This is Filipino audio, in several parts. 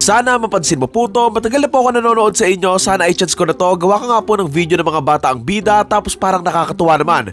Sana mapansin mo po to, matagal na po ako nanonood sa inyo, sana i-chance ko na to, gawa ka nga po ng video ng mga bata ang bida tapos parang nakakatuwa naman.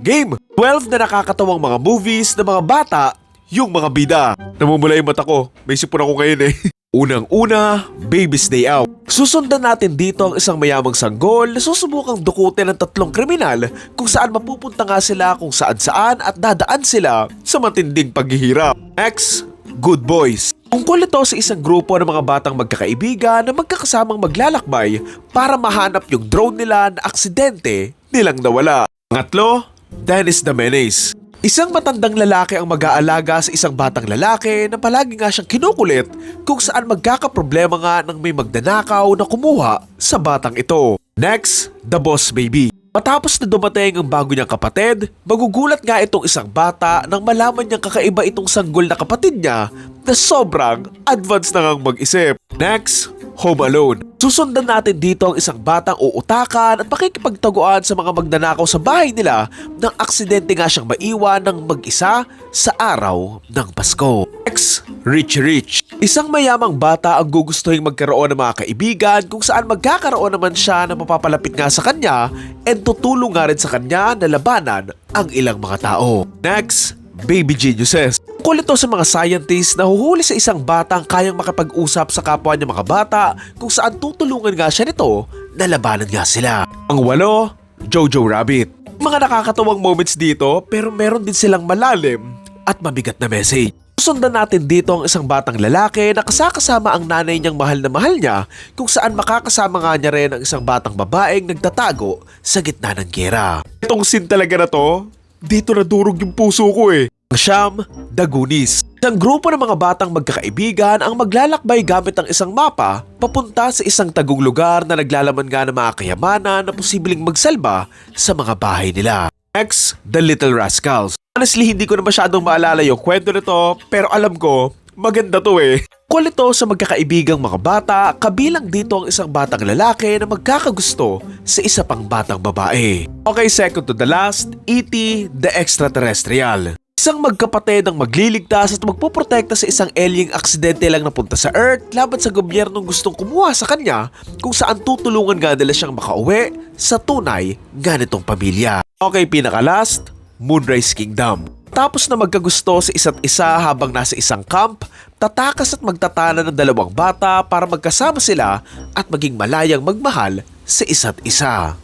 Game! 12 na nakakatawang mga movies ng mga bata, yung mga bida. Namumula yung mata ko, may sipon ako ngayon eh. Unang-una, Baby's Day Out. Susundan natin dito ang isang mayamang sanggol na susubukang dukutin ng 3 kriminal kung saan mapupunta nga sila kung saan-saan at dadaan sila sa matinding paghihirap. Next, Good Boys. Tungkol ito sa isang grupo ng mga batang magkakaibigan na magkakasamang maglalakbay para mahanap yung drone nila na aksidente nilang nawala. Pangatlo, Dennis the Menace. Isang matandang lalaki ang mag-aalaga sa isang batang lalaki na palagi nga siyang kinukulit kung saan magkakaproblema nga ng may magdanakaw na kumuha sa batang ito. Next, The Boss Baby. Matapos na dumating ang bago niyang kapatid, magugulat nga itong isang bata nang malaman niyang kakaiba itong sanggol na kapatid niya na sobrang advanced na ngang mag-isip. Next, Home Alone. Susundan natin dito ang isang batang uutakan at makikipagtaguan sa mga magnanakaw sa bahay nila nang aksidente nga siyang maiwan ng mag-isa sa araw ng Pasko. Next, Rich Rich. Isang mayamang bata ang gugustuhin magkaroon ng mga kaibigan kung saan magkakaroon naman siya na mapapalapit nga sa kanya and tutulong nga rin sa kanya na labanan ang ilang mga tao. Next, Baby Geniuses. Tungkol ito sa mga scientists na huhuli sa isang batang kayang makapag-usap sa kapwa niya mga bata kung saan tutulungan nga siya nito na labanan nga sila. Ang 8, Jojo Rabbit. Mga nakakatawang moments dito pero meron din silang malalim at mabigat na message. Susundan natin dito ang isang batang lalaki na kasakasama ang nanay niyang mahal na mahal niya kung saan makakasama nga niya rin ang isang batang babaeng nagtatago sa gitna ng giyera. Itong scene talaga na to, dito nadurog yung puso ko eh. Ang 9, The Goonies. Isang grupo ng mga batang magkakaibigan ang maglalakbay gamit ang isang mapa papunta sa isang tagong lugar na naglalaman nga ng mga kayamanan na posibleng magsalba sa mga bahay nila. Next, The Little Rascals. Honestly, hindi ko na masyadong maalala yung kwento nito pero alam ko, maganda to eh. Tungkol ito sa magkakaibigang mga bata, kabilang dito ang isang batang lalaki na magkakagusto sa isa pang batang babae. Okay, second to the last, E.T. the Extraterrestrial. Isang magkapatid ang magliligtas at magpoprotekta sa isang alien aksidente lang napunta sa Earth laban sa gobyernong gustong kumuha sa kanya kung saan tutulungan nga nila siyang makauwi sa tunay nga nitong pamilya. Okay, pinaka-last, Moonrise Kingdom. Tapos na magkagusto sa isa't isa habang nasa isang camp, tatakas at magtatana ng 2 bata para magkasama sila at maging malayang magmahal sa isa't isa.